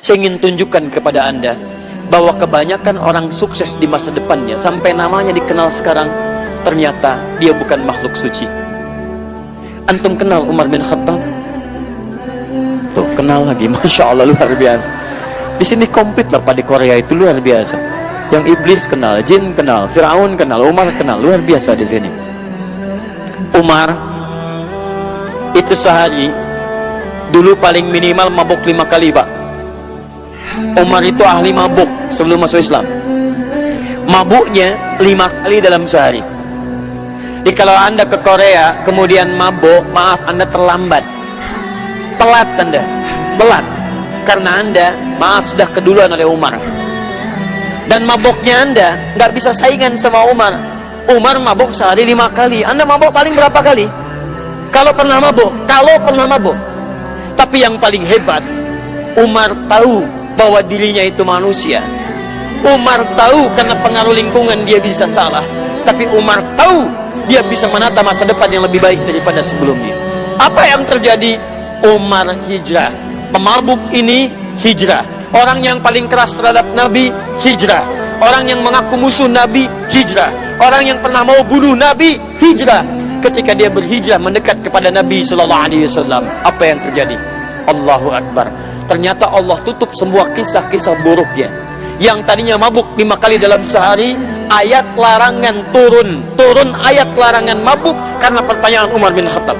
Saya ingin tunjukkan kepada Anda bahwa kebanyakan orang sukses di masa depannya, sampai namanya dikenal sekarang, ternyata dia bukan makhluk suci. Antum kenal Umar bin Khattab? Tuh, kenal lagi. Masya Allah, luar biasa. Di sini komplit lah, di Korea itu luar biasa. Yang iblis kenal, jin kenal, Firaun kenal, Umar kenal, luar biasa di sini. Umar itu sehari dulu paling minimal mabuk 5 kali, Pak. Umar itu ahli mabuk sebelum masuk Islam. Mabuknya 5 kali dalam sehari. Jadi kalau Anda ke Korea kemudian mabuk, maaf, Anda terlambat, telat Anda, telat, karena Anda, maaf, sudah keduluan oleh Umar. Dan mabuknya Anda nggak bisa saingan sama Umar. Umar mabuk sehari 5 kali, Anda mabuk paling berapa kali? Kalau pernah mabuk, tapi yang paling hebat, Umar tahu bahwa dirinya itu manusia. Umar tahu karena pengaruh lingkungan dia bisa salah, tapi Umar tahu dia bisa menata masa depan yang lebih baik daripada sebelumnya. Apa yang terjadi? Umar hijrah. Pemabuk ini hijrah. Orang yang paling keras terhadap Nabi hijrah. Orang yang mengaku musuh Nabi hijrah. Orang yang pernah mau bunuh Nabi hijrah. Ketika dia berhijrah mendekat kepada Nabi Sallallahu Alaihi Wasallam, apa yang terjadi? Allahu Akbar. Ternyata Allah tutup semua kisah-kisah buruknya. Yang tadinya mabuk 5 kali dalam sehari, ayat larangan turun ayat larangan mabuk karena pertanyaan Umar bin Khattab.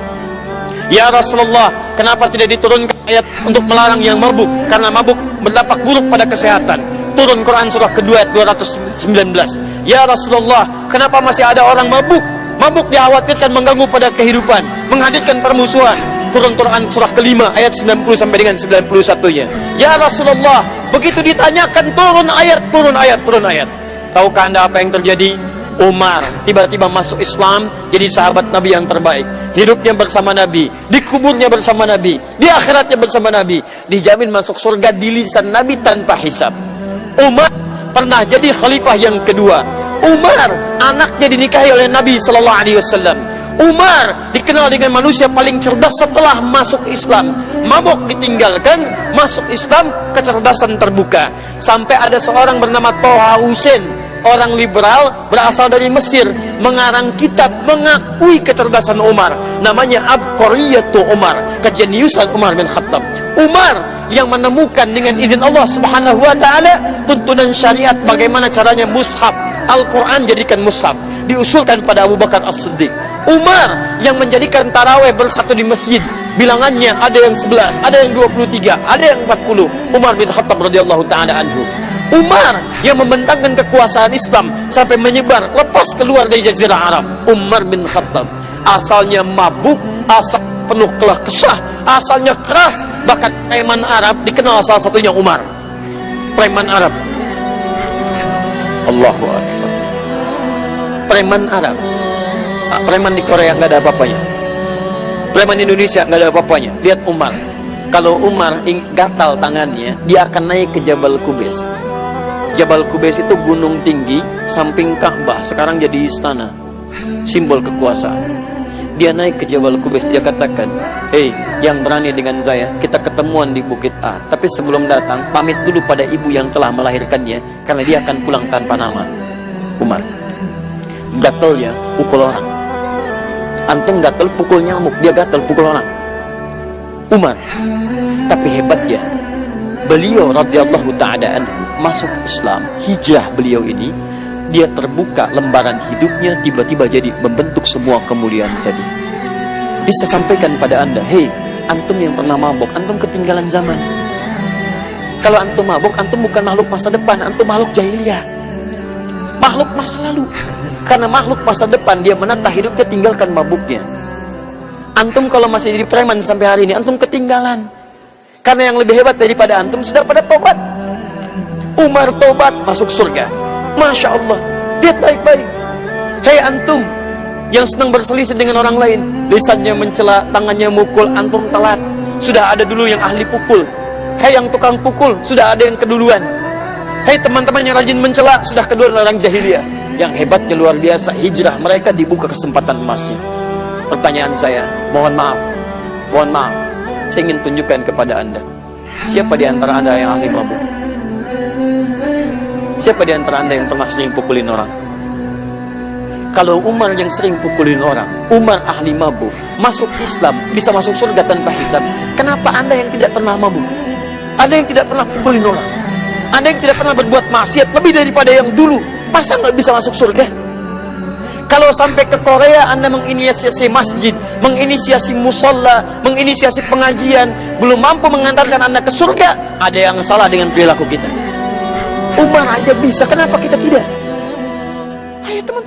Ya Rasulullah, kenapa tidak diturunkan ayat untuk melarang yang mabuk? Karena mabuk berdampak buruk pada kesehatan. Turun Quran surah kedua ayat 219. Ya Rasulullah, kenapa masih ada orang mabuk? Mabuk dikhawatirkan mengganggu pada kehidupan, menghadirkan permusuhan. Turun Quran surah kelima ayat 90 sampai dengan 91-nya. Ya Rasulullah, begitu ditanyakan turun ayat. Tahukah Anda apa yang terjadi? Umar tiba-tiba masuk Islam, jadi sahabat Nabi yang terbaik. Hidupnya bersama Nabi, dikuburnya bersama Nabi, di akhiratnya bersama Nabi, dijamin masuk surga di lisan Nabi tanpa hisab. Umar pernah jadi khalifah yang kedua. Umar anaknya dinikahi oleh Nabi Sallallahu Alaihi Wasallam. Umar dikenal dengan manusia paling cerdas setelah masuk Islam. Mabuk ditinggalkan, masuk Islam, kecerdasan terbuka. Sampai ada seorang bernama Toha Hussein, orang liberal berasal dari Mesir, mengarang kitab mengakui kecerdasan Umar. Namanya Abqariyatu Umar, kejeniusan Umar bin Khattab. Umar yang menemukan dengan izin Allah Subhanahu wa taala tuntunan syariat, bagaimana caranya mushaf Al-Quran jadikan mushaf, diusulkan pada Abu Bakar As-Siddiq. Umar yang menjadikan taraweh bersatu di masjid, bilangannya ada yang 11, ada yang 23, ada yang 40. Umar bin Khattab radhiyallahu taala anhu. Umar yang membentangkan kekuasaan Islam sampai menyebar lepas keluar dari Jazirah Arab. Umar bin Khattab asalnya mabuk, asal penuh kelah kesah, asalnya keras, bahkan preman Arab dikenal salah satunya Umar. Preman Arab, Allahu Akbar. Preman Arab, preman di Korea nggak ada apa-apanya, preman Indonesia nggak ada apa-apanya. Lihat Umar, kalau Umar gatal tangannya, dia akan naik ke Jabal Qubais. Jabal Qubais itu gunung tinggi samping Ka'bah, sekarang jadi istana, simbol kekuasaan. Dia naik ke Jabal Qubais, dia katakan, hei, yang berani dengan saya, kita ketemuan di Bukit A. Tapi sebelum datang, pamit dulu pada ibu yang telah melahirkannya, karena dia akan pulang tanpa nama. Umar gatel ya, pukul orang. Antum gatel pukul nyamuk, dia gatel pukul orang. Umar, tapi hebatnya, beliau radhiyallahu ta'ala anhu masuk Islam, hijrah beliau ini, dia terbuka lembaran hidupnya, tiba-tiba jadi membentuk semua kemuliaan tadi. Bisa sampaikan pada Anda, hei, antum yang pernah mabuk, antum ketinggalan zaman. Kalau antum mabuk, antum bukan makhluk masa depan, antum makhluk jahiliyah, makhluk masa lalu. Karena makhluk masa depan, dia menata hidupnya, tinggalkan mabuknya. Antum kalau masih jadi preman sampai hari ini, antum ketinggalan. Karena yang lebih hebat daripada antum sudah pada tobat. Umar tobat, masuk surga. Masya Allah, lihat baik-baik. Hei antum yang senang berselisih dengan orang lain, lisannya mencela, tangannya mukul, antum telat. Sudah ada dulu yang ahli pukul. Hei yang tukang pukul, sudah ada yang keduluan. Hei teman-teman yang rajin mencela, sudah keduluan orang jahiliyah. Yang hebatnya luar biasa, hijrah mereka dibuka kesempatan emasnya. Pertanyaan saya, mohon maaf, saya ingin tunjukkan kepada Anda, Siapa di antara Anda yang ahli mabuk? Siapa di antara Anda yang pernah sering pukulin orang? Kalau Umar yang sering pukulin orang, Umar ahli mabuk, masuk Islam, bisa masuk surga tanpa hisab, kenapa Anda yang tidak pernah mabuk? Anda yang tidak pernah pukulin orang, Anda yang tidak pernah berbuat maksiat lebih daripada yang dulu, masa nggak bisa masuk surga? Kalau sampai ke Korea Anda menginisiasi masjid, menginisiasi musola, menginisiasi pengajian, belum mampu mengantarkan Anda ke surga, ada yang salah dengan perilaku kita. Umar aja bisa, kenapa kita tidak? Ayo teman.